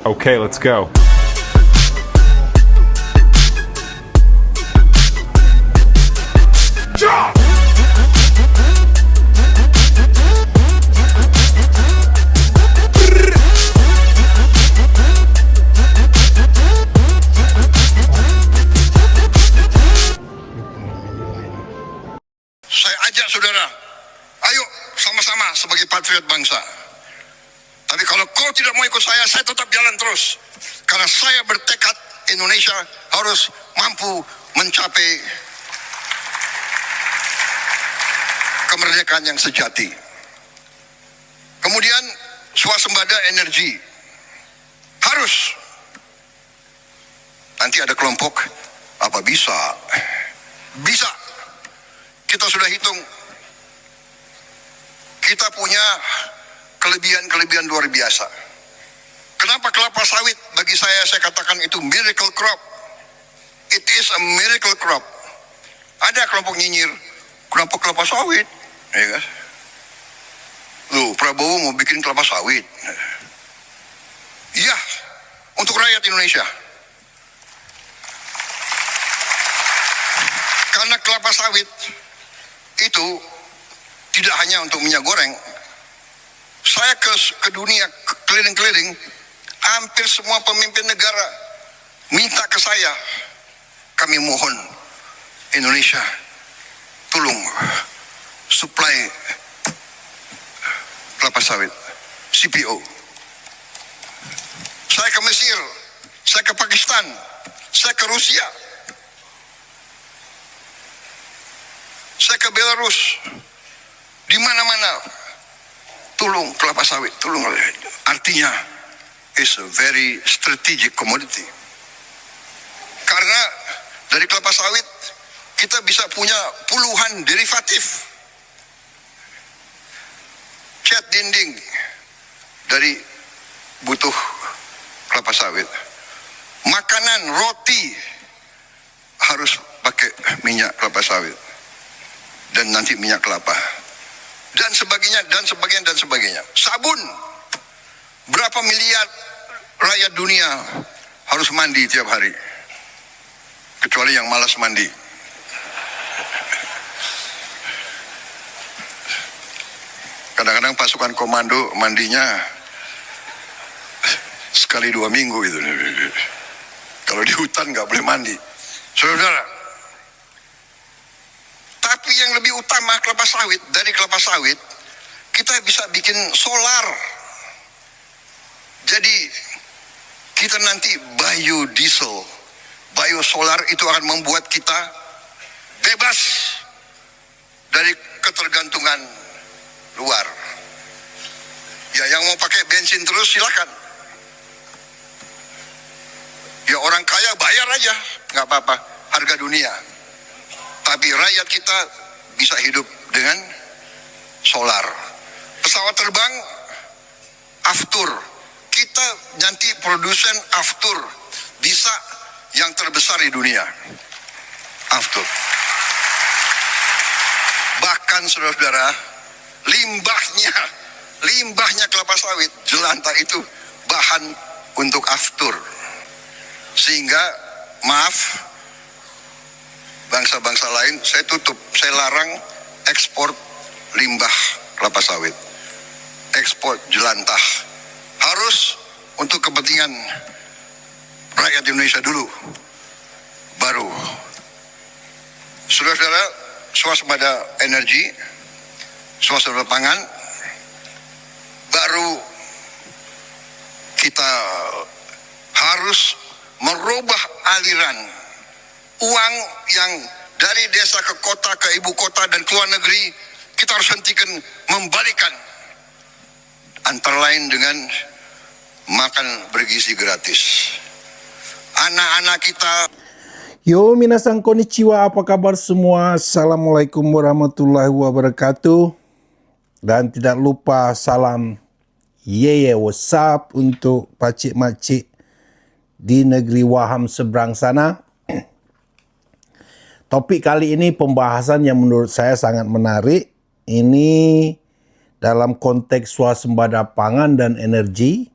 Okay, let's go. Saya ajak saudara, ayo sama-sama sebagai patriot bangsa. Tapi kalau kau tidak mau ikut saya tetap jalan terus. Karena saya bertekad Indonesia harus mampu mencapai kemerdekaan yang sejati. Kemudian swasembada energi harus. Nanti ada kelompok, apa bisa? Bisa. Kita sudah hitung, kita punya kelebihan-kelebihan luar biasa. Kenapa kelapa sawit bagi saya katakan itu miracle crop. It is a miracle crop. Ada kelompok nyinyir, kenapa kelapa sawit? Ya kan? Loh, Prabowo mau bikin kelapa sawit. Iya, untuk rakyat Indonesia. Karena kelapa sawit itu tidak hanya untuk minyak goreng. Saya ke dunia keliling-keliling, hampir semua pemimpin negara minta ke saya, kami mohon Indonesia tolong supply kelapa sawit, CPO. Saya ke Mesir, saya ke Pakistan, saya ke Rusia, saya ke Belarus, di mana-mana tolong kelapa sawit, tolong. Artinya is a very strategic commodity. Karena dari kelapa sawit kita bisa punya puluhan derivatif. Cat dinding dari butuh kelapa sawit. Makanan roti harus pakai minyak kelapa sawit. Dan nanti minyak kelapa dan sebagainya dan sebagainya dan sebagainya. Sabun, berapa miliar rakyat dunia harus mandi tiap hari, kecuali yang malas mandi. Kadang-kadang pasukan komando mandinya sekali 2 minggu itu. Kalau di hutan nggak boleh mandi, saudara. Tapi yang lebih utama kelapa sawit, dari kelapa sawit kita bisa bikin solar. Jadi kita nanti biodiesel, biosolar itu akan membuat kita bebas dari ketergantungan luar. Ya yang mau pakai bensin terus silakan. Ya orang kaya bayar aja, nggak apa-apa, harga dunia. Tapi rakyat kita bisa hidup dengan solar. Pesawat terbang, Aftur. Kita nanti produsen Aftur. Bisa yang terbesar di dunia. Aftur. Bahkan saudara-saudara, limbahnya kelapa sawit, jelantah itu bahan untuk Aftur. Sehingga, maaf, bangsa-bangsa lain, saya tutup, saya larang ekspor limbah kelapa sawit, ekspor jelantah. Harus untuk kepentingan rakyat Indonesia dulu, baru. Saudara-saudara, swasembada energi, swasembada pangan, baru kita harus merubah aliran uang yang dari desa ke kota, ke ibu kota dan ke luar negeri. Kita harus hentikan, membalikan. Antara lain dengan makan bergizi gratis. Anak-anak kita. Yo minasan konnichiwa, apa kabar semua? Assalamualaikum warahmatullahi wabarakatuh. Dan tidak lupa salam yeye WhatsApp untuk pacik-macik di negeri Waham seberang sana. Topik kali ini pembahasan yang menurut saya sangat menarik. Ini dalam konteks swasembada pangan dan energi.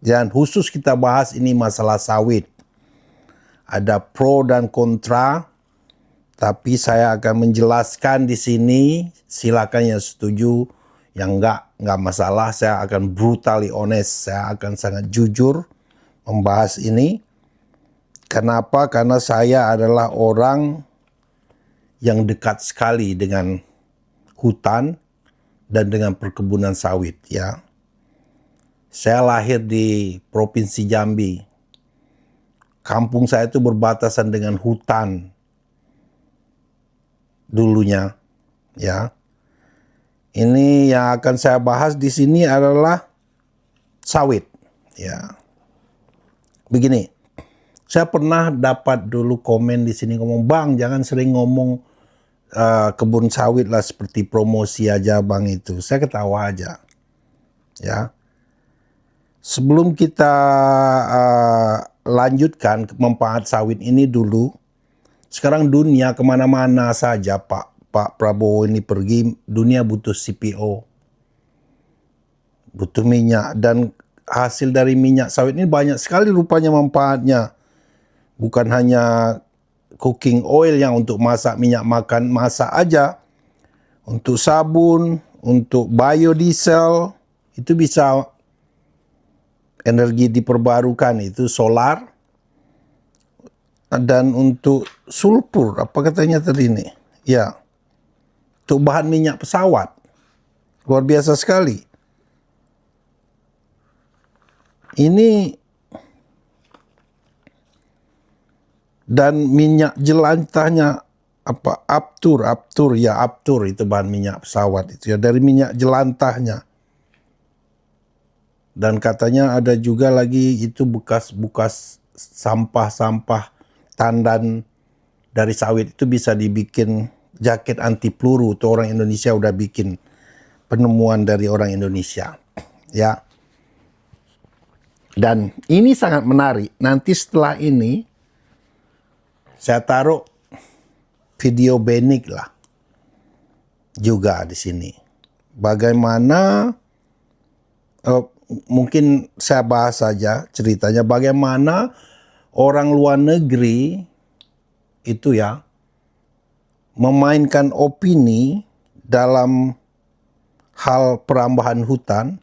Dan khusus kita bahas ini masalah sawit. Ada pro dan kontra, tapi saya akan menjelaskan di sini. Silakan yang setuju, yang enggak masalah. Saya akan brutally honest, saya akan sangat jujur membahas ini. Kenapa? Karena saya adalah orang yang dekat sekali dengan hutan dan dengan perkebunan sawit, ya. Saya lahir di Provinsi Jambi. Kampung saya itu berbatasan dengan hutan dulunya, ya. Ini yang akan saya bahas di sini adalah sawit, ya. Begini, saya pernah dapat dulu komen di sini ngomong, "Bang, jangan sering ngomong kebun sawit lah, seperti promosi aja Bang itu." Saya ketawa aja, ya. Sebelum kita lanjutkan manfaat sawit ini dulu, sekarang dunia kemana-mana saja Pak Prabowo ini pergi, dunia butuh CPO, butuh minyak, dan hasil dari minyak sawit ini banyak sekali rupanya manfaatnya. Bukan hanya cooking oil yang untuk masak minyak makan, masak aja, untuk sabun, untuk biodiesel, itu bisa energi diperbarukan, itu solar, dan untuk sulfur, apa katanya tadi ini? Ya, untuk bahan minyak pesawat. Luar biasa sekali. Ini dan minyak jelantahnya apa? Aptur itu bahan minyak pesawat itu ya, dari minyak jelantahnya. Dan katanya ada juga lagi itu bekas sampah tandan dari sawit itu bisa dibikin jaket anti peluru. Itu orang Indonesia udah bikin, penemuan dari orang Indonesia, ya. Dan ini sangat menarik. Nanti setelah ini saya taruh video Benik lah juga di sini. Bagaimana mungkin saya bahas saja ceritanya bagaimana orang luar negeri itu ya memainkan opini dalam hal perambahan hutan.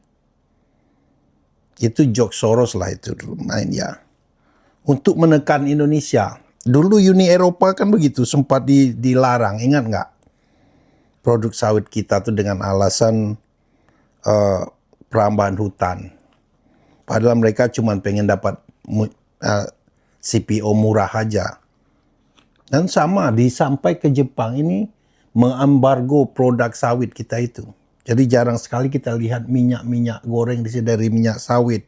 Itu George Soros lah itu main ya, untuk menekan Indonesia. Dulu Uni Eropa kan begitu, sempat dilarang, ingat nggak? Produk sawit kita tuh dengan alasan perambahan hutan. Padahal mereka cuma pengen dapat CPO murah aja. Dan sama sampai ke Jepang ini mengembargo produk sawit kita itu. Jadi jarang sekali kita lihat minyak goreng dari minyak sawit.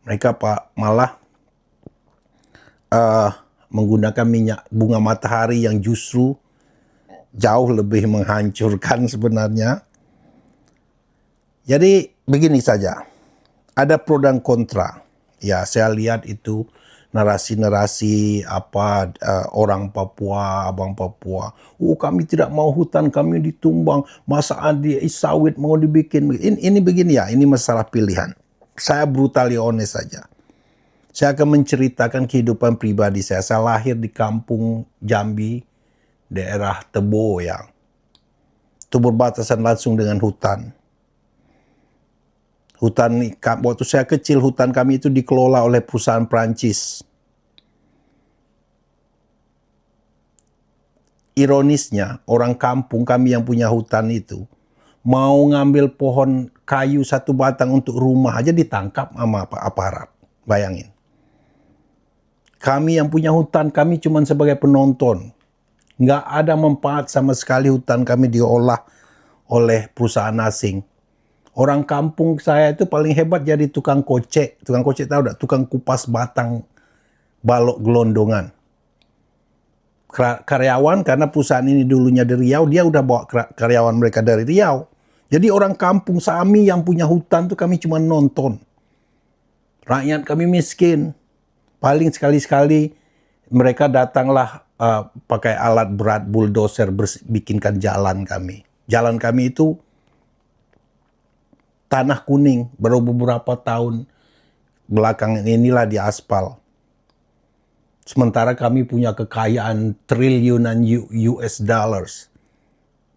Mereka malah menggunakan minyak bunga matahari yang justru jauh lebih menghancurkan sebenarnya. Jadi begini saja, ada pro dan kontra. Ya, saya lihat itu narasi-narasi orang Papua, abang Papua. Oh, kami tidak mau hutan kami ditumbang, masa sawit mau dibikin. Ini begini ya, ini masalah pilihan. Saya brutally honest saja. Saya akan menceritakan kehidupan pribadi saya. Saya lahir di kampung Jambi, daerah Tebo yang itu berbatasan langsung dengan hutan. Waktu saya kecil, hutan kami itu dikelola oleh perusahaan Prancis. Ironisnya, orang kampung kami yang punya hutan itu mau ngambil pohon kayu satu batang untuk rumah aja ditangkap sama aparat. Bayangin. Kami yang punya hutan, kami cuma sebagai penonton. Nggak ada manfaat sama sekali, hutan kami diolah oleh perusahaan asing. Orang kampung saya itu paling hebat jadi tukang kocek. Tukang kocek tahu enggak? Tukang kupas batang balok gelondongan. Karyawan, karena perusahaan ini dulunya dari Riau, dia udah bawa karyawan mereka dari Riau. Jadi orang kampung kami yang punya hutan tuh kami cuma nonton. Rakyat kami miskin. Paling sekali-sekali mereka datanglah pakai alat berat bulldozer bikinkan jalan kami. Jalan kami itu tanah kuning, baru beberapa tahun belakangan inilah diaspal. Sementara kami punya kekayaan triliunan US dollars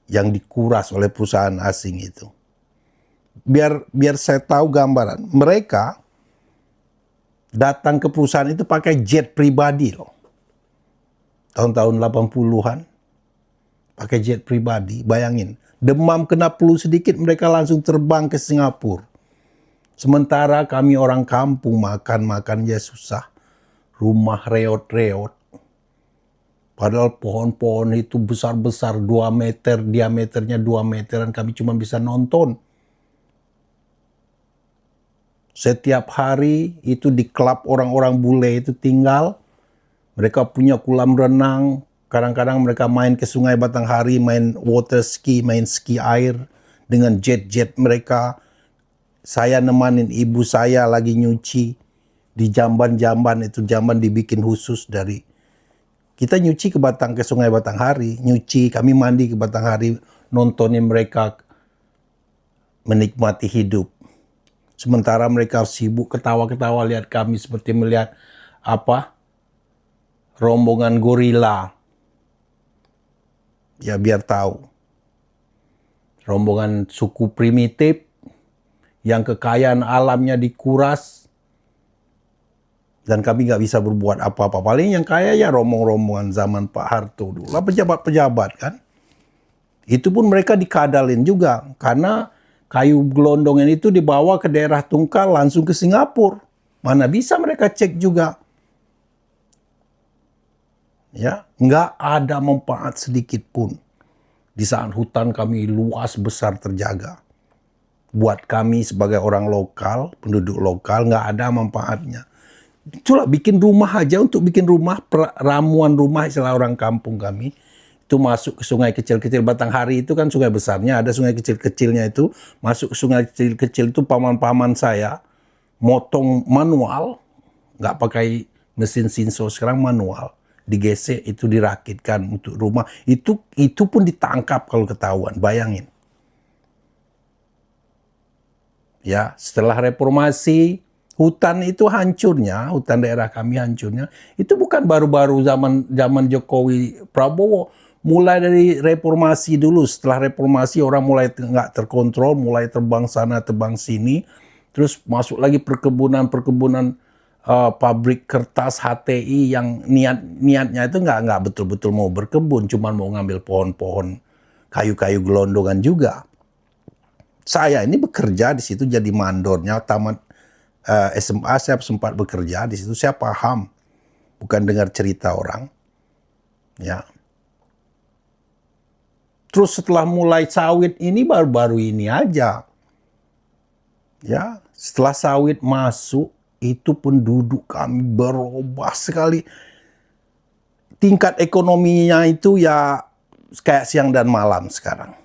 yang dikuras oleh perusahaan asing itu. Biar saya tahu gambaran. Mereka datang ke perusahaan itu pakai jet pribadi loh. Tahun-tahun 80-an. Pakai jet pribadi, bayangin. Demam kena flu sedikit mereka langsung terbang ke Singapura. Sementara kami orang kampung makan ya susah. Rumah reot-reot. Padahal pohon-pohon itu besar-besar 2 meter, diameternya 2 meteran, kami cuma bisa nonton. Setiap hari itu di klub orang-orang bule itu tinggal. Mereka punya kolam renang. Kadang-kadang mereka main ke Sungai Batanghari, main water ski, main ski air dengan jet-jet mereka. Saya nemanin ibu saya lagi nyuci di jamban-jamban, itu jamban dibikin khusus dari. Kita nyuci ke Sungai Batanghari, nyuci, kami mandi ke Batanghari, nontonin mereka menikmati hidup. Sementara mereka sibuk ketawa-ketawa lihat kami seperti melihat rombongan gorila. Ya biar tahu. Rombongan suku primitif yang kekayaan alamnya dikuras. Dan kami nggak bisa berbuat apa-apa. Paling yang kaya ya rombongan zaman Pak Harto dulu. Lah pejabat-pejabat kan. Itu pun mereka dikadalin juga. Karena kayu gelondongan itu dibawa ke daerah Tungkal langsung ke Singapura. Mana bisa mereka cek juga. Ya, nggak ada manfaat sedikit pun. Di saat hutan kami luas besar terjaga. Buat kami sebagai orang lokal, penduduk lokal, nggak ada manfaatnya. Itulah bikin rumah aja, untuk bikin rumah, ramuan rumah istilah orang kampung kami. Itu masuk ke sungai kecil-kecil. Batanghari itu kan sungai besarnya, ada sungai kecil-kecilnya itu. Masuk ke sungai kecil-kecil itu paman-paman saya motong manual, nggak pakai mesin sinso, sekarang manual. Digesek, itu dirakitkan untuk rumah. Itu pun ditangkap kalau ketahuan, bayangin. Ya, setelah reformasi, hutan itu hancurnya, hutan daerah kami hancurnya, itu bukan baru-baru zaman Jokowi Prabowo. Mulai dari reformasi dulu, setelah reformasi orang mulai nggak terkontrol, mulai terbang sana, terbang sini, terus masuk lagi perkebunan pabrik kertas HTI yang niatnya itu nggak betul-betul mau berkebun, cuma mau ngambil pohon-pohon, kayu-kayu gelondongan juga. Saya ini bekerja di situ jadi mandornya, tamat SMA saya sempat bekerja di situ, saya paham, bukan dengar cerita orang. Ya. Terus setelah mulai sawit ini baru-baru ini aja. Ya, setelah sawit masuk, itu penduduk kami berubah sekali. Tingkat ekonominya itu ya kayak siang dan malam sekarang.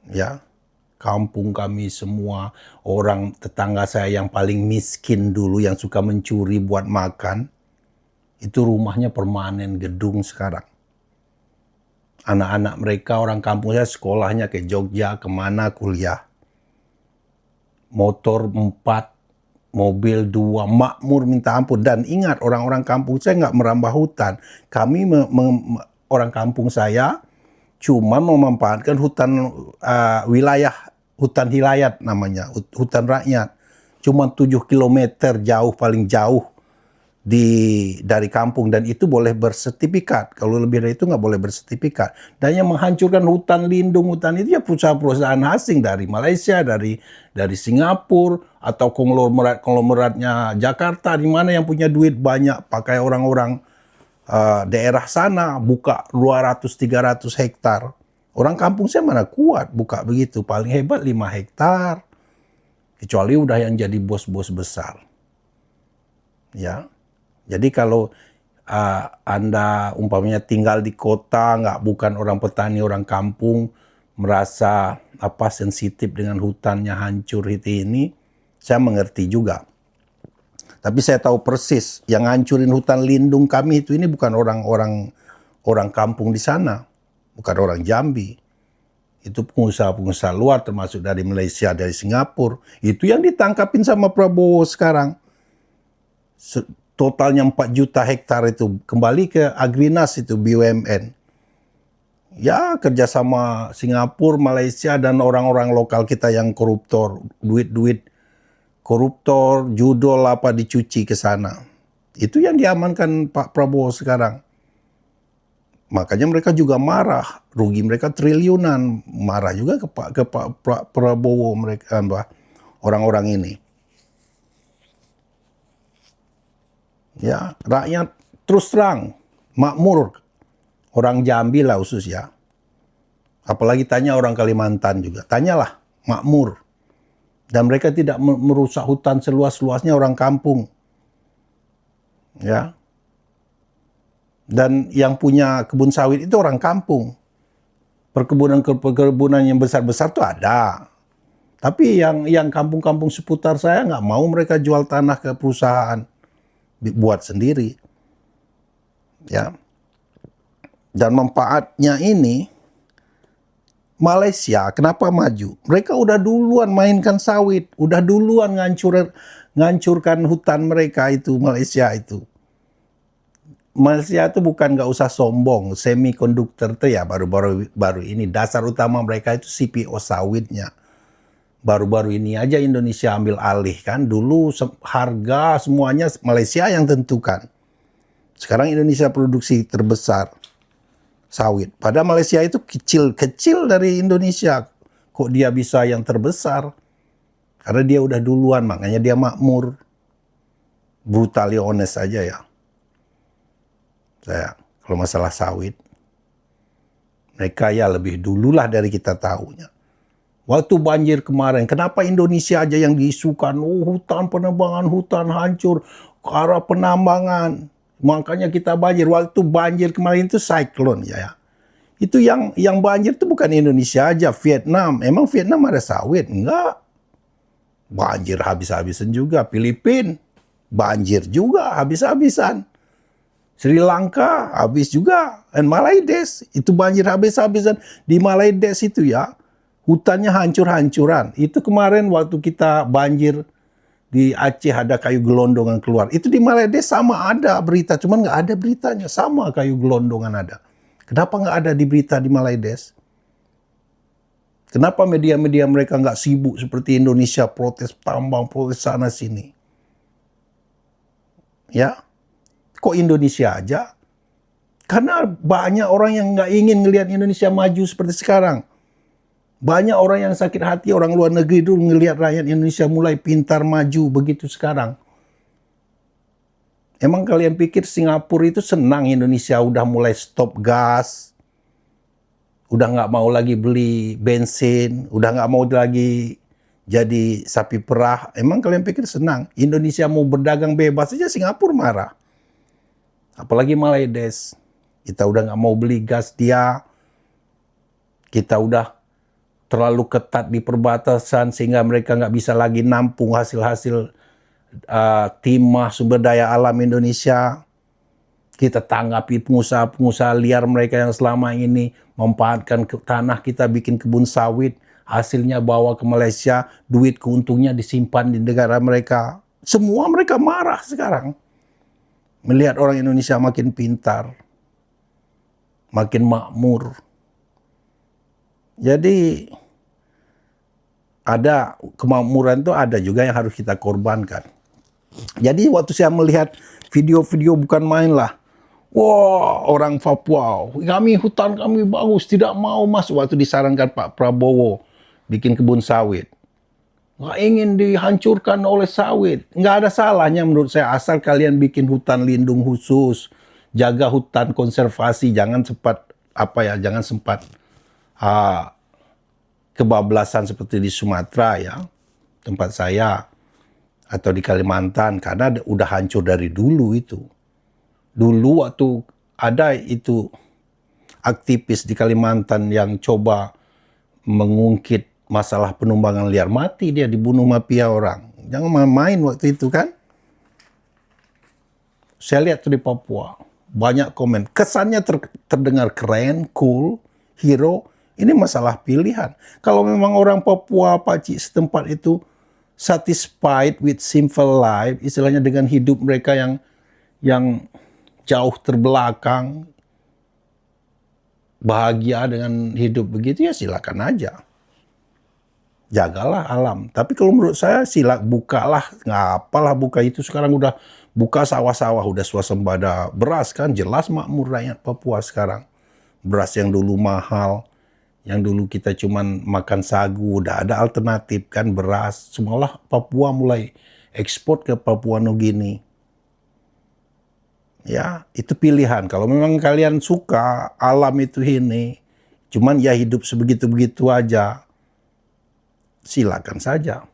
Ya. Kampung kami semua, orang tetangga saya yang paling miskin dulu, yang suka mencuri buat makan, itu rumahnya permanen gedung sekarang. Anak-anak mereka, orang kampung saya sekolahnya ke Jogja, kemana kuliah. Motor 4, mobil 2, makmur minta ampun. Dan ingat, orang-orang kampung saya nggak merambah hutan. Kami, orang kampung saya, cuma memanfaatkan hutan wilayah, hutan hilayat namanya, hutan rakyat. Cuma 7 km jauh, paling jauh dari kampung, dan itu boleh bersertifikat. Kalau lebih dari itu nggak boleh bersertifikat. Dan yang menghancurkan hutan lindung, hutan itu ya perusahaan-perusahaan asing dari Malaysia, dari Singapura, atau konglomeratnya Jakarta, di mana yang punya duit banyak, pakai orang-orang daerah sana buka 200-300 hektar. Orang kampung saya mana kuat buka begitu, paling hebat 5 hektar. Kecuali udah yang jadi bos-bos besar. Ya. Jadi kalau Anda umpamanya tinggal di kota, bukan orang petani, orang kampung, merasa sensitif dengan hutannya hancur ini, saya mengerti juga. Tapi saya tahu persis yang hancurin hutan lindung kami itu ini bukan orang kampung di sana, bukan orang Jambi. Itu pengusaha-pengusaha luar, termasuk dari Malaysia, dari Singapura. Itu yang ditangkapin sama Prabowo sekarang. Totalnya 4 juta hektar itu kembali ke Agrinas itu BUMN. Ya, kerjasama Singapura, Malaysia, dan orang-orang lokal kita yang koruptor. Duit-duit koruptor, judol apa dicuci ke sana. Itu yang diamankan Pak Prabowo sekarang. Makanya mereka juga marah. Rugi mereka triliunan. Marah juga ke Pak Prabowo mereka, orang-orang ini. Ya, rakyat terus terang, makmur. Orang Jambi lah khusus ya. Apalagi tanya orang Kalimantan juga. Tanyalah, makmur. Dan mereka tidak merusak hutan seluas-luasnya orang kampung. Ya. Dan yang punya kebun sawit itu orang kampung. Perkebunan yang besar-besar tuh ada. Tapi yang kampung-kampung seputar saya nggak mau mereka jual tanah ke perusahaan. Buat sendiri. Ya. Dan manfaatnya ini, Malaysia kenapa maju? Mereka udah duluan mainkan sawit, udah duluan ngancurkan hutan mereka itu, Malaysia itu. Malaysia itu bukan nggak usah sombong, semikonduktor itu ya baru ini. Dasar utama mereka itu CPO sawitnya. Baru-baru ini aja Indonesia ambil alih kan. Dulu harga semuanya Malaysia yang tentukan. Sekarang Indonesia produksi terbesar sawit. Padahal Malaysia itu kecil dari Indonesia. Kok dia bisa yang terbesar? Karena dia udah duluan, makanya dia makmur. Brutally honest aja ya. Saya kalau masalah sawit, mereka ya lebih dululah dari kita tahunya. Waktu banjir kemarin, kenapa Indonesia aja yang diisukan? Oh, hutan, penebangan hutan hancur, ke arah penambangan. Makanya kita banjir. Waktu banjir kemarin itu siklon ya. Itu yang banjir itu bukan Indonesia aja, Vietnam. Emang Vietnam ada sawit? Enggak. Banjir habis-habisan juga. Filipina banjir juga habis-habisan. Sri Lanka habis juga. Dan Maldives itu banjir habis-habisan. Di Maldives itu ya, hutannya hancur-hancuran. Itu kemarin waktu kita banjir di Aceh ada kayu gelondongan keluar. Itu di Maldives sama ada berita, cuman nggak ada beritanya. Sama kayu gelondongan ada. Kenapa nggak ada di berita di Maldives? Kenapa media-media mereka nggak sibuk seperti Indonesia protes tambang, protes sana sini? Ya, kok Indonesia aja? Karena banyak orang yang nggak ingin ngelihat Indonesia maju seperti sekarang. Banyak orang yang sakit hati, orang luar negeri dulu ngelihat rakyat Indonesia mulai pintar maju begitu sekarang. Emang kalian pikir Singapura itu senang Indonesia udah mulai stop gas, udah nggak mau lagi beli bensin, udah nggak mau lagi jadi sapi perah. Emang kalian pikir senang? Indonesia mau berdagang bebas aja Singapura marah. Apalagi Maldives. Kita udah nggak mau beli gas dia. Kita udah terlalu ketat di perbatasan sehingga mereka nggak bisa lagi nampung hasil-hasil timah sumber daya alam Indonesia. Kita tanggapi pengusaha-pengusaha liar mereka yang selama ini memanfaatkan tanah kita bikin kebun sawit, hasilnya bawa ke Malaysia, duit keuntungnya disimpan di negara mereka. Semua mereka marah sekarang. Melihat orang Indonesia makin pintar, makin makmur. Jadi ada kemakmuran itu ada juga yang harus kita korbankan. Jadi waktu saya melihat video-video bukan main lah. Wah, orang Papua, hutan kami bagus, tidak mau masuk. Waktu disarankan Pak Prabowo bikin kebun sawit. Nggak ingin dihancurkan oleh sawit. Nggak ada salahnya menurut saya asal kalian bikin hutan lindung khusus. Jaga hutan konservasi, jangan sempat kebablasan seperti di Sumatera ya, tempat saya, atau di Kalimantan, karena udah hancur dari dulu itu. Dulu waktu ada itu aktivis di Kalimantan yang coba mengungkit masalah penumbangan liar, mati dia, dibunuh mafia orang. Jangan main waktu itu kan. Saya lihat tuh di Papua, banyak komen. Kesannya terdengar keren, cool, hero. Ini masalah pilihan. Kalau memang orang Papua, Pakcik setempat itu satisfied with simple life, istilahnya dengan hidup mereka yang jauh terbelakang, bahagia dengan hidup begitu, ya silakan aja. Jagalah alam. Tapi kalau menurut saya bukalah, nggak apalah buka itu, sekarang udah buka sawah-sawah, udah swasembada beras kan, jelas makmur rakyat Papua sekarang. Beras yang dulu mahal, yang dulu kita cuman makan sagu, udah ada alternatif kan, beras. Semualah Papua mulai ekspor ke Papua Nugini. Ya, itu pilihan. Kalau memang kalian suka alam itu ini, cuman ya hidup sebegitu-begitu aja, silakan saja.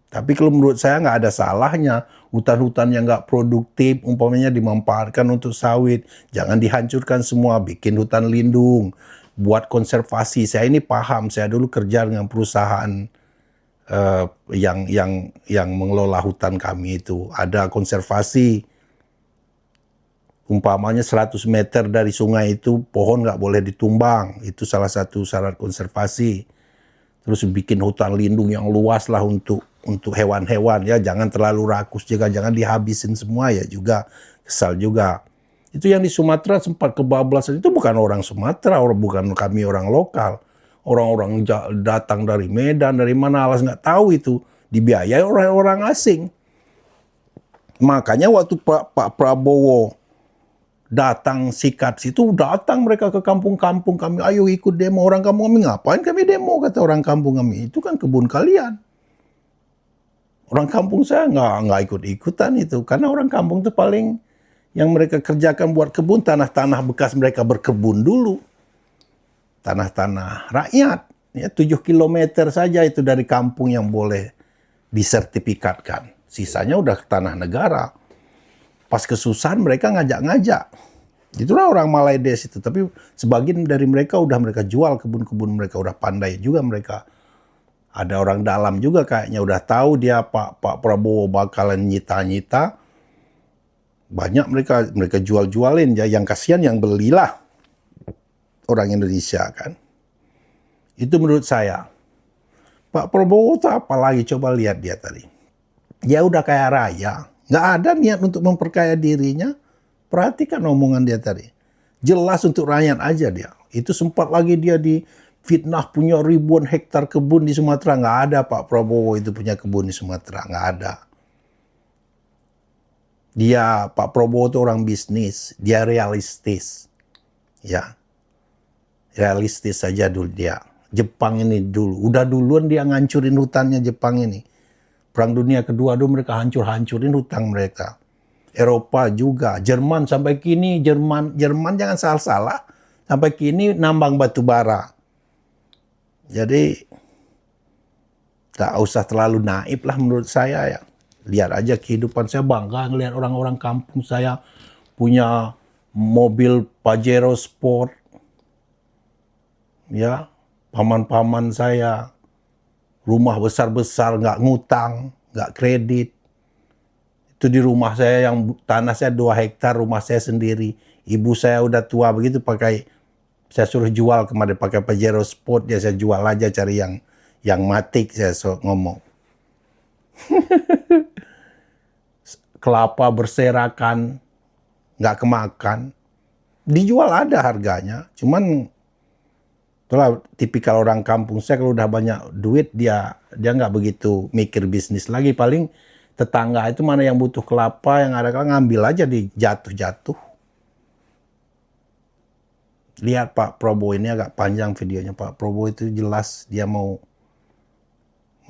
Tapi kalau menurut saya nggak ada salahnya hutan-hutan yang nggak produktif umpamanya dimanfaatkan untuk sawit. Jangan dihancurkan semua, bikin hutan lindung, buat konservasi. Saya ini paham, saya dulu kerja dengan perusahaan yang mengelola hutan kami itu. Ada konservasi, umpamanya 100 meter dari sungai itu pohon nggak boleh ditumbang. Itu salah satu syarat konservasi. Terus bikin hutan lindung yang luas lah untuk hewan-hewan, ya jangan terlalu rakus juga, jangan dihabisin semua, ya juga kesal juga. Itu yang di Sumatera sempat kebablasan, itu bukan orang Sumatera, bukan kami orang lokal, orang-orang datang dari Medan, dari mana alas nggak tahu, itu dibiayai orang-orang asing. Makanya waktu Pak Prabowo datang sikat situ, datang mereka ke kampung-kampung kami, ayo ikut demo. Orang kampung kami, ngapain kami demo, kata orang kampung kami, itu kan kebun kalian. Orang kampung saya nggak ikut-ikutan itu, karena orang kampung itu paling yang mereka kerjakan buat kebun, tanah-tanah bekas mereka berkebun dulu, tanah-tanah rakyat, ya 7 kilometer saja itu dari kampung yang boleh disertifikatkan, sisanya udah tanah negara. Pas kesusahan mereka ngajak-ngajak. Itulah orang Malaides itu. Tapi sebagian dari mereka udah mereka jual kebun-kebun mereka. Udah pandai juga mereka. Ada orang dalam juga kayaknya udah tahu dia Pak Prabowo bakalan nyita-nyita. Banyak mereka jual-jualin ya. Yang kasihan yang belilah orang Indonesia kan. Itu menurut saya. Pak Prabowo itu apalagi, coba lihat dia tadi. Dia udah kaya raya. Nggak ada niat untuk memperkaya dirinya. Perhatikan omongan dia tadi. Jelas untuk rakyat aja dia. Itu sempat lagi dia difitnah punya ribuan hektar kebun di Sumatera. Nggak ada Pak Prabowo itu punya kebun di Sumatera. Nggak ada. Pak Prabowo itu orang bisnis. Dia realistis. Ya. Realistis saja dulu dia. Jepang ini dulu. Udah duluan dia ngancurin hutannya Jepang ini. Perang Dunia Kedua dulu mereka hancurin hutang mereka. Eropa juga, Jerman sampai kini, Jerman jangan salah-salah, sampai kini nambang batu bara. Jadi tak usah terlalu naif lah menurut saya ya. Lihat aja kehidupan saya, bangga ngelihat orang-orang kampung saya punya mobil Pajero Sport. Ya, paman-paman saya rumah besar-besar, nggak ngutang, nggak kredit. Itu di rumah saya yang tanah saya 2 hektar, rumah saya sendiri. Ibu saya udah tua begitu, saya suruh jual kemarin pakai Pajero Sport, dia saya jual aja, cari yang matik, saya ngomong. Kelapa berserakan, nggak kemakan. Dijual ada harganya, cuman itulah tipikal orang kampung saya, kalau udah banyak duit dia nggak begitu mikir bisnis lagi. Paling tetangga itu mana yang butuh kelapa, yang ada kan ngambil aja, dijatuh-jatuh. Lihat Pak Prabowo ini, agak panjang videonya. Pak Prabowo itu jelas dia mau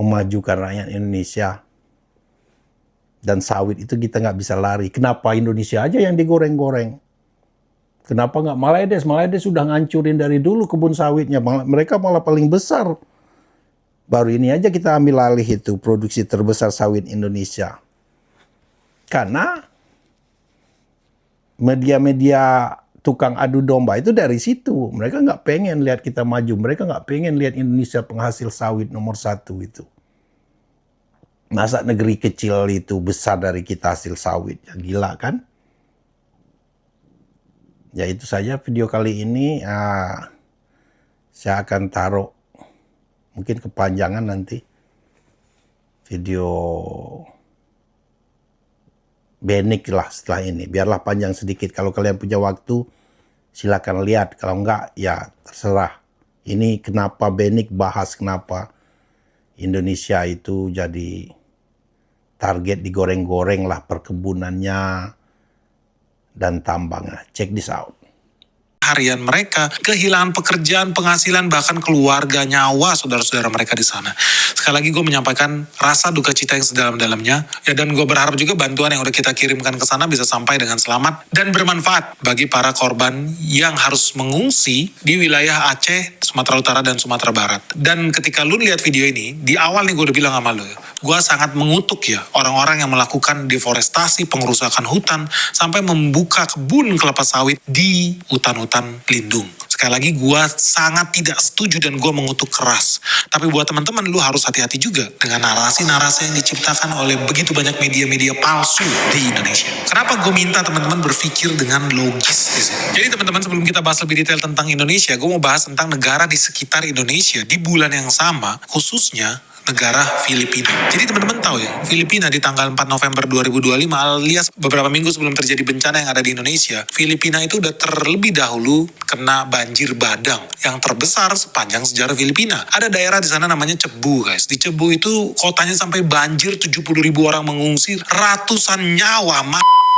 memajukan rakyat Indonesia. Dan sawit itu kita nggak bisa lari. Kenapa Indonesia aja yang digoreng-goreng? Kenapa nggak Malaides? Malaides sudah ngancurin dari dulu kebun sawitnya. Mereka malah paling besar. Baru ini aja kita ambil alih itu, produksi terbesar sawit Indonesia. Karena media-media tukang adu domba itu dari situ. Mereka nggak pengen lihat kita maju. Mereka nggak pengen lihat Indonesia penghasil sawit nomor 1 itu. Masa negeri kecil itu besar dari kita hasil sawit? Ya gila kan? Ya itu saja video kali ini. Saya akan taruh, mungkin kepanjangan nanti. video Benik lah setelah ini. Biarlah panjang sedikit. Kalau kalian punya waktu, silakan lihat. Kalau enggak, ya terserah. Ini kenapa Benik bahas kenapa Indonesia itu jadi target digoreng-goreng lah perkebunannya dan tambangnya. Check this out. Harian mereka, kehilangan pekerjaan, penghasilan, bahkan keluarga, nyawa saudara-saudara mereka di sana. Sekali lagi gue menyampaikan rasa duka cita yang sedalam-dalamnya, ya, dan gue berharap juga bantuan yang udah kita kirimkan ke sana bisa sampai dengan selamat dan bermanfaat bagi para korban yang harus mengungsi di wilayah Aceh, Sumatera Utara, dan Sumatera Barat. Dan ketika lu lihat video ini, di awal nih gue udah bilang sama lu, gue sangat mengutuk ya orang-orang yang melakukan deforestasi, pengerusakan hutan, sampai membuka kebun kelapa sawit di hutan-hutan lindung. Sekali lagi gue sangat tidak setuju dan gue mengutuk keras. Tapi buat teman-teman, lu harus hati-hati juga dengan narasi-narasi yang diciptakan oleh begitu banyak media-media palsu di Indonesia. Kenapa gue minta teman-teman berpikir dengan logis di sini? Jadi teman-teman, sebelum kita bahas lebih detail tentang Indonesia, gue mau bahas tentang negara di sekitar Indonesia di bulan yang sama, khususnya negara Filipina. Jadi teman-teman tahu ya, Filipina di tanggal 4 November 2025 alias beberapa minggu sebelum terjadi bencana yang ada di Indonesia, Filipina itu udah terlebih dahulu kena banjir bandang yang terbesar sepanjang sejarah Filipina. Ada daerah di sana namanya Cebu, guys. Di Cebu itu kotanya sampai banjir, 70.000 orang mengungsi, ratusan nyawa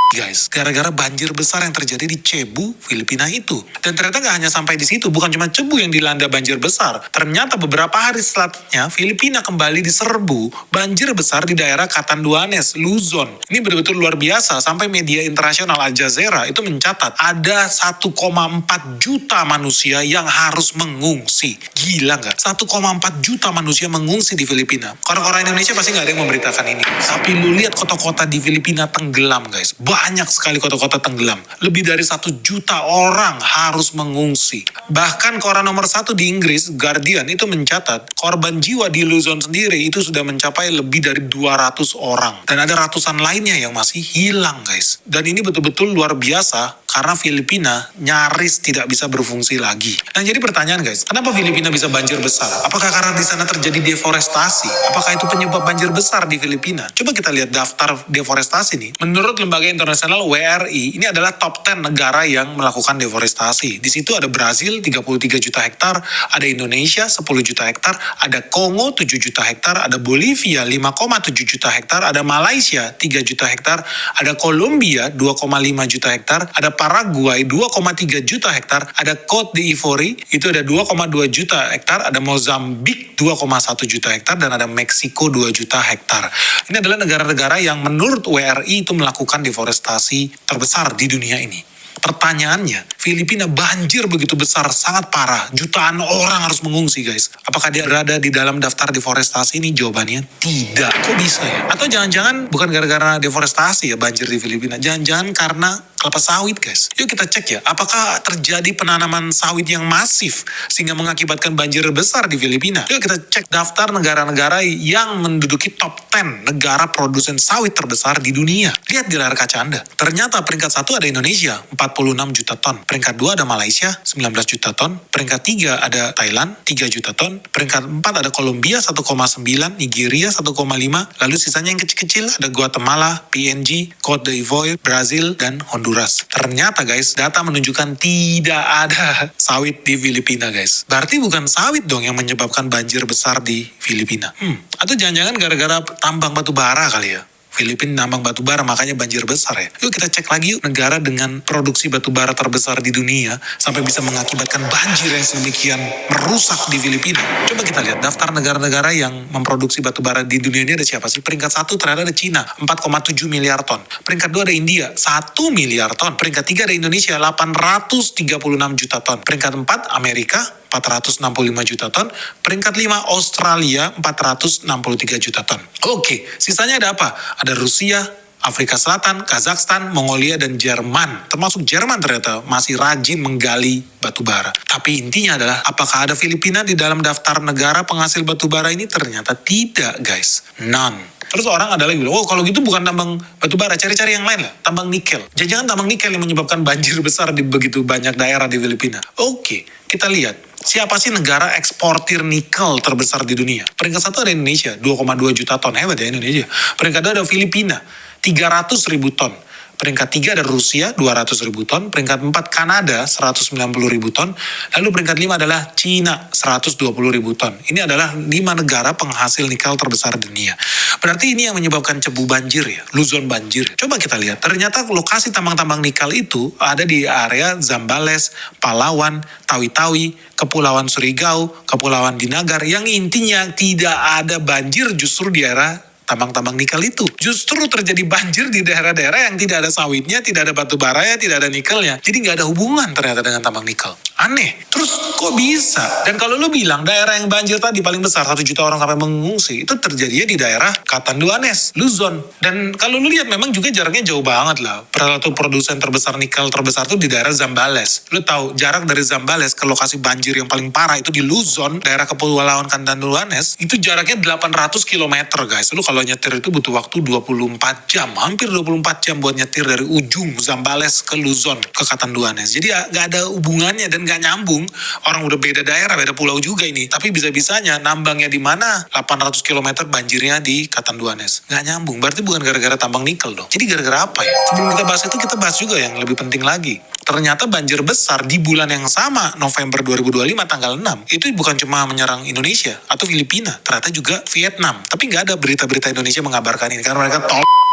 guys, gara-gara banjir besar yang terjadi di Cebu, Filipina itu. Dan ternyata gak hanya sampai di situ, bukan cuma Cebu yang dilanda banjir besar. Ternyata beberapa hari setelahnya, Filipina kembali diserbu banjir besar di daerah Catanduanes, Luzon. Ini betul-betul luar biasa, sampai media internasional Al Jazeera itu mencatat ada 1,4 juta manusia yang harus mengungsi. Gila gak? 1,4 juta manusia mengungsi di Filipina. Orang-orang Indonesia pasti gak ada yang memberitakan ini. Tapi lu lihat kota-kota di Filipina tenggelam, guys. Banyak sekali kota-kota tenggelam. Lebih dari 1 juta orang harus mengungsi. Bahkan koran nomor 1 di Inggris, Guardian, itu mencatat korban jiwa di Luzon sendiri itu sudah mencapai lebih dari 200 orang. Dan ada ratusan lainnya yang masih hilang, guys. Dan ini betul-betul luar biasa karena Filipina nyaris tidak bisa berfungsi lagi. Nah, jadi pertanyaan, guys, kenapa Filipina bisa banjir besar? Apakah karena di sana terjadi deforestasi? Apakah itu penyebab banjir besar di Filipina? Coba kita lihat daftar deforestasi nih. Menurut lembaga internasional WRI, ini adalah top 10 negara yang melakukan deforestasi. Di situ ada Brazil 33 juta hektar, ada Indonesia 10 juta hektar, ada Kongo 7 juta hektar, ada Bolivia 5,7 juta hektar, ada Malaysia 3 juta hektar, ada Kolombia 2,5 juta hektar, ada Paraguay 2,3 juta hektar, ada Cote d'Ivoire itu ada 2,2 juta hektar, ada Mozambik 2,1 juta hektar, dan ada Meksiko 2 juta hektar. Ini adalah negara-negara yang menurut WRI itu melakukan deforestasi terbesar di dunia ini. Pertanyaannya, Filipina banjir begitu besar, sangat parah. Jutaan orang harus mengungsi, guys. Apakah dia berada di dalam daftar deforestasi ini? Jawabannya tidak. Kok bisa ya? Atau jangan-jangan bukan gara-gara deforestasi ya banjir di Filipina. Jangan-jangan karena kelapa sawit, guys. Yuk kita cek ya, apakah terjadi penanaman sawit yang masif sehingga mengakibatkan banjir besar di Filipina? Yuk kita cek daftar negara-negara yang menduduki top 10 negara produsen sawit terbesar di dunia. Lihat di layar kaca Anda. Ternyata peringkat 1 ada Indonesia, 46 juta ton. Peringkat 2 ada Malaysia, 19 juta ton. Peringkat 3 ada Thailand, 3 juta ton. Peringkat 4 ada Kolombia, 1,9. Nigeria, 1,5. Lalu sisanya yang kecil-kecil ada Guatemala, PNG, Cote d'Ivoire, Brazil, dan Honduras. Ternyata, guys, data menunjukkan tidak ada sawit di Filipina, guys. Berarti bukan sawit dong yang menyebabkan banjir besar di Filipina. Atau jangan-jangan gara-gara tambang batu bara kali ya. Filipina nambang batu bara makanya banjir besar ya. Yuk kita cek lagi yuk negara dengan produksi batu bara terbesar di dunia sampai bisa mengakibatkan banjir yang sedemikian merusak di Filipina. Coba kita lihat daftar negara-negara yang memproduksi batu bara di dunia ini ada siapa sih? Peringkat 1 ternyata ada Cina, 4,7 miliar ton. Peringkat 2 ada India, 1 miliar ton. Peringkat 3 ada Indonesia, 836 juta ton. Peringkat 4 Amerika, 465 juta ton. Peringkat 5 Australia 463 juta ton. Oke, sisanya ada apa? Ada Rusia, Afrika Selatan, Kazakhstan, Mongolia, dan Jerman. Termasuk Jerman ternyata masih rajin menggali batu bara. Tapi intinya adalah apakah ada Filipina di dalam daftar negara penghasil batu bara ini? Ternyata tidak, guys. None. Terus orang ada lagi bilang, oh kalau gitu bukan tambang batu bara, cari-cari yang lain lah, tambang nikel. Jangan tambang nikel yang menyebabkan banjir besar di begitu banyak daerah di Filipina. Oke, kita lihat. Siapa sih negara eksportir nikel terbesar di dunia? Peringkat 1 ada Indonesia, 2,2 juta ton. Hebat ya Indonesia. Peringkat 2 ada Filipina, 300.000 ton. Peringkat 3 ada Rusia, 200.000 ton. Peringkat 4 Kanada, 190.000 ton. Lalu peringkat 5 adalah Cina, 120.000 ton. Ini adalah 5 negara penghasil nikel terbesar di dunia. Berarti ini yang menyebabkan cebu banjir ya, Luzon banjir. Coba kita lihat, ternyata lokasi tambang-tambang nikel itu ada di area Zambales, Palawan, Tawi-Tawi, Kepulauan Surigao, Kepulauan Dinagar, yang intinya tidak ada banjir justru di area tambang-tambang nikel itu. Justru terjadi banjir di daerah-daerah yang tidak ada sawitnya, tidak ada batu baranya, tidak ada nikelnya. Jadi nggak ada hubungan ternyata dengan tambang nikel. Aneh. Terus kok bisa? Dan kalau lu bilang daerah yang banjir tadi paling besar 1 juta orang sampai mengungsi, itu terjadinya di daerah Catanduanes, Luzon. Dan kalau lu lihat memang juga jaraknya jauh banget lah. Satu produsen terbesar nikel terbesar itu di daerah Zambales. Lu tahu jarak dari Zambales ke lokasi banjir yang paling parah itu di Luzon, daerah Kepulauan Catanduanes, itu jaraknya 800 km guys. Lu kalau nyetir itu butuh waktu 24 jam, hampir 24 jam buat nyetir dari ujung Zambales ke Luzon, ke Catanduanes. Jadi gak ada hubungannya dan gak nyambung. Orang udah beda daerah, beda pulau juga ini. Tapi bisa-bisanya nambangnya di mana? 800 km banjirnya di Catanduanes. Gak nyambung, berarti bukan gara-gara tambang nikel dong. Jadi gara-gara apa ya? Sebelum kita bahas itu, kita bahas juga yang lebih penting lagi. Ternyata banjir besar di bulan yang sama, November 2025 tanggal 6, itu bukan cuma menyerang Indonesia atau Filipina, ternyata juga Vietnam. Tapi nggak ada berita-berita Indonesia mengabarkan ini, karena mereka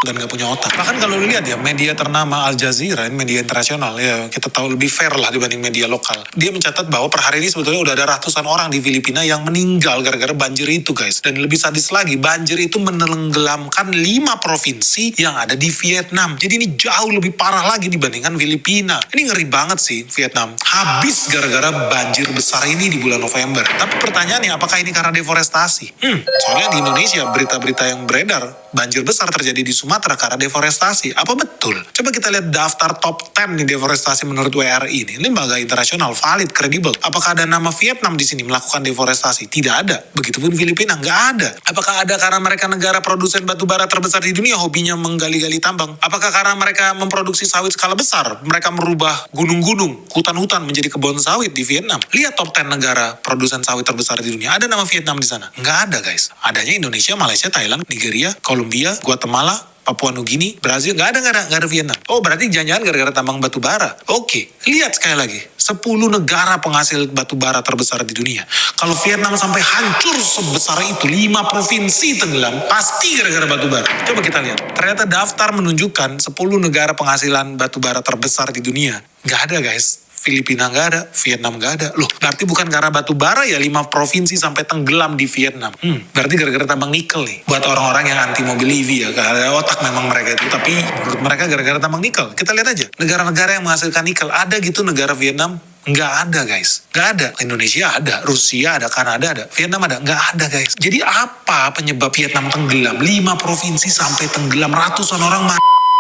dan nggak punya otak. Bahkan kalau lu lihat ya, media ternama Al Jazeera, media internasional, ya kita tahu lebih fair lah dibanding media lokal. Dia mencatat bahwa per hari ini sebetulnya udah ada ratusan orang di Filipina yang meninggal gara-gara banjir itu guys. Dan lebih sadis lagi, banjir itu menenggelamkan 5 provinsi yang ada di Vietnam. Jadi ini jauh lebih parah lagi dibandingkan Filipina. Ini ngeri banget sih Vietnam. Habis gara-gara banjir besar ini di bulan November. Tapi pertanyaannya, apakah ini karena deforestasi? Soalnya di Indonesia berita-berita yang beredar, banjir besar terjadi di Sumatera karena deforestasi. Apa betul? Coba kita lihat daftar top 10 nih deforestasi menurut WRI ini. Ini lembaga internasional, valid, kredibel. Apakah ada nama Vietnam di sini melakukan deforestasi? Tidak ada. Begitupun Filipina, nggak ada. Apakah ada karena mereka negara produsen batu bara terbesar di dunia, hobinya menggali-gali tambang? Apakah karena mereka memproduksi sawit skala besar? Mereka merubah gunung-gunung, hutan-hutan menjadi kebun sawit di Vietnam. Lihat top 10 negara produsen sawit terbesar di dunia. Ada nama Vietnam di sana? Nggak ada guys. Adanya Indonesia, Malaysia, Thailand, Nigeria, Kolombia, Guatemala, Papua Nugini, Brazil, nggak ada Vietnam. Oh, berarti jangan-jangan gara-gara tambang batu bara. Oke, lihat sekali lagi. 10 negara penghasil batu bara terbesar di dunia. Kalau Vietnam sampai hancur sebesar itu, 5 provinsi tenggelam, pasti gara-gara batu bara. Coba kita lihat. Ternyata daftar menunjukkan 10 negara penghasilan batu bara terbesar di dunia. Nggak ada guys. Filipina nggak ada, Vietnam nggak ada. Loh, berarti bukan karena batu bara ya 5 provinsi sampai tenggelam di Vietnam. Berarti gara-gara tambang nikel nih. Buat orang-orang yang anti mobil EV ya, gak ada otak memang mereka itu. Tapi menurut mereka gara-gara tambang nikel. Kita lihat aja, negara-negara yang menghasilkan nikel. Ada gitu negara Vietnam? Nggak ada guys. Nggak ada. Indonesia ada, Rusia ada, Kanada ada, Vietnam ada. Nggak ada guys. Jadi apa penyebab Vietnam tenggelam? 5 provinsi sampai tenggelam, ratusan orang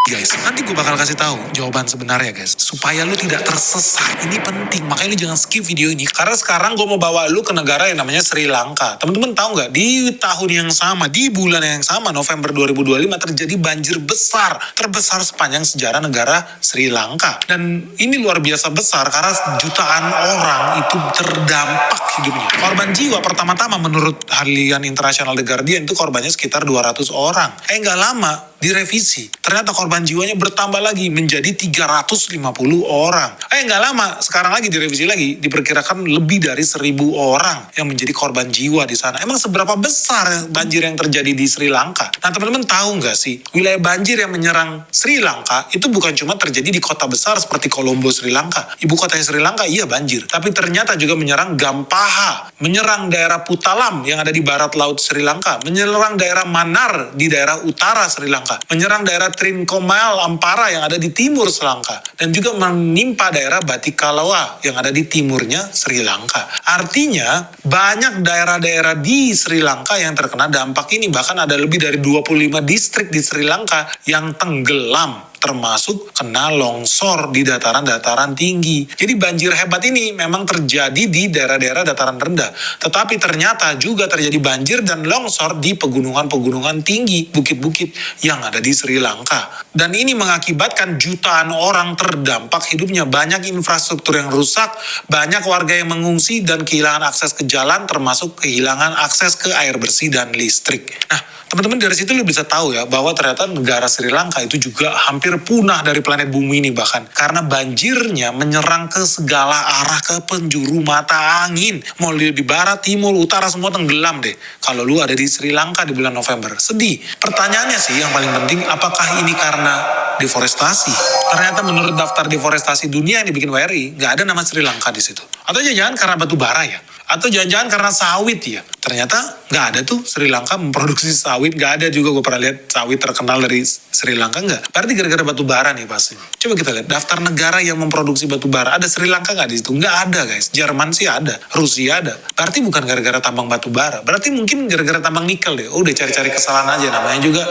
guys. Nanti gue bakal kasih tahu jawaban sebenarnya guys, supaya lu tidak tersesat. Ini penting, makanya lu jangan skip video ini. Karena sekarang gue mau bawa lu ke negara yang namanya Sri Lanka. Teman-teman tahu nggak, di tahun yang sama, di bulan yang sama, November 2025 terjadi banjir besar, terbesar sepanjang sejarah negara Sri Lanka. Dan ini luar biasa besar karena jutaan orang itu terdampak hidupnya. Korban jiwa pertama-tama menurut harian internasional The Guardian itu korbannya sekitar 200 orang. Nggak lama direvisi, ternyata korban jiwanya bertambah lagi menjadi 350 orang. Nggak lama, sekarang lagi direvisi lagi, diperkirakan lebih dari 1.000 orang yang menjadi korban jiwa di sana. Emang seberapa besar banjir yang terjadi di Sri Lanka? Nah teman-teman tahu nggak sih, wilayah banjir yang menyerang Sri Lanka itu bukan cuma terjadi di kota besar seperti Colombo, Sri Lanka. Ibu kota Sri Lanka iya banjir, tapi ternyata juga menyerang Gampaha, menyerang daerah Puttalam yang ada di barat laut Sri Lanka, menyerang daerah Mannar di daerah utara Sri Lanka, menyerang daerah Trincomalee Ampara yang ada di timur Sri Lanka, dan juga menimpa daerah Batticaloa yang ada di timurnya Sri Lanka. Artinya banyak daerah-daerah di Sri Lanka yang terkena dampak ini. Bahkan ada lebih dari 25 distrik di Sri Lanka yang tenggelam. termasuk kena longsor di dataran-dataran tinggi. Jadi banjir hebat ini memang terjadi di daerah-daerah dataran rendah, tetapi ternyata juga terjadi banjir dan longsor di pegunungan-pegunungan tinggi, bukit-bukit yang ada di Sri Lanka. Dan ini mengakibatkan jutaan orang terdampak hidupnya, banyak infrastruktur yang rusak, banyak warga yang mengungsi dan kehilangan akses ke jalan, termasuk kehilangan akses ke air bersih dan listrik. Nah, teman-teman dari situ lu bisa tahu ya bahwa ternyata negara Sri Lanka itu juga hampir punah dari planet bumi ini, bahkan karena banjirnya menyerang ke segala arah, ke penjuru mata angin. Mau di barat, timur, utara semua tenggelam deh. Kalau lu ada di Sri Lanka di bulan November, sedih. Pertanyaannya sih yang paling penting, apakah ini karena deforestasi? Ternyata menurut daftar deforestasi dunia yang dibikin WRI, nggak ada nama Sri Lanka di situ. Atau jangan-jangan karena batu bara ya? Atau jangan-jangan karena sawit ya? Ternyata nggak ada tuh Sri Lanka memproduksi sawit. Nggak ada juga, gue pernah lihat sawit terkenal dari Sri Lanka, nggak. Berarti gara-gara batu bara nih pasti. Coba kita lihat daftar negara yang memproduksi batu bara. Ada Sri Lanka nggak di situ? Nggak ada guys. Jerman sih ada, Rusia ada. Berarti bukan gara-gara tambang batu bara. Berarti mungkin gara-gara tambang nikel deh. Udah cari-cari kesalahan aja, namanya juga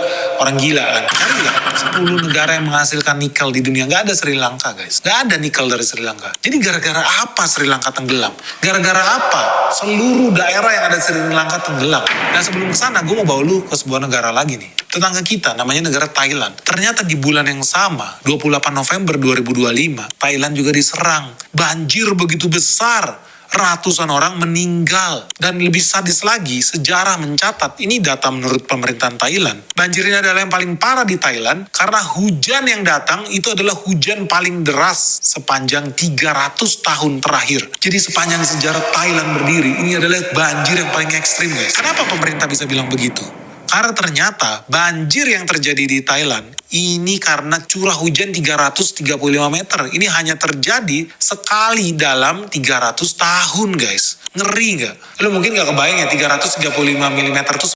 orang gila kan. Cari nggak 10 negara yang menghasilkan nikel di dunia? Nggak ada Sri Lanka guys. Nggak ada nikel dari Sri Lanka. Jadi gara-gara apa Sri Lanka tenggelam? Gara-gara apa seluruh daerah yang ada di Sri Lanka tenggelam? Nah sebelum kesana gue mau bawa lu ke sebuah negara lagi nih. Tetangga kita namanya negara Thailand. Ternyata di bulan yang sama, 28 November 2025, Thailand juga diserang. Banjir begitu besar. Ratusan orang meninggal. Dan lebih sadis lagi, sejarah mencatat, ini data menurut pemerintahan Thailand, banjir ini adalah yang paling parah di Thailand karena hujan yang datang itu adalah hujan paling deras sepanjang 300 tahun terakhir. Jadi sepanjang sejarah Thailand berdiri, ini adalah banjir yang paling ekstrim guys. Kenapa pemerintah bisa bilang begitu? Karena ternyata banjir yang terjadi di Thailand ini karena curah hujan 335 meter. Ini hanya terjadi sekali dalam 300 tahun guys. Ngeri gak? Lu mungkin gak kebayang ya 335 mm itu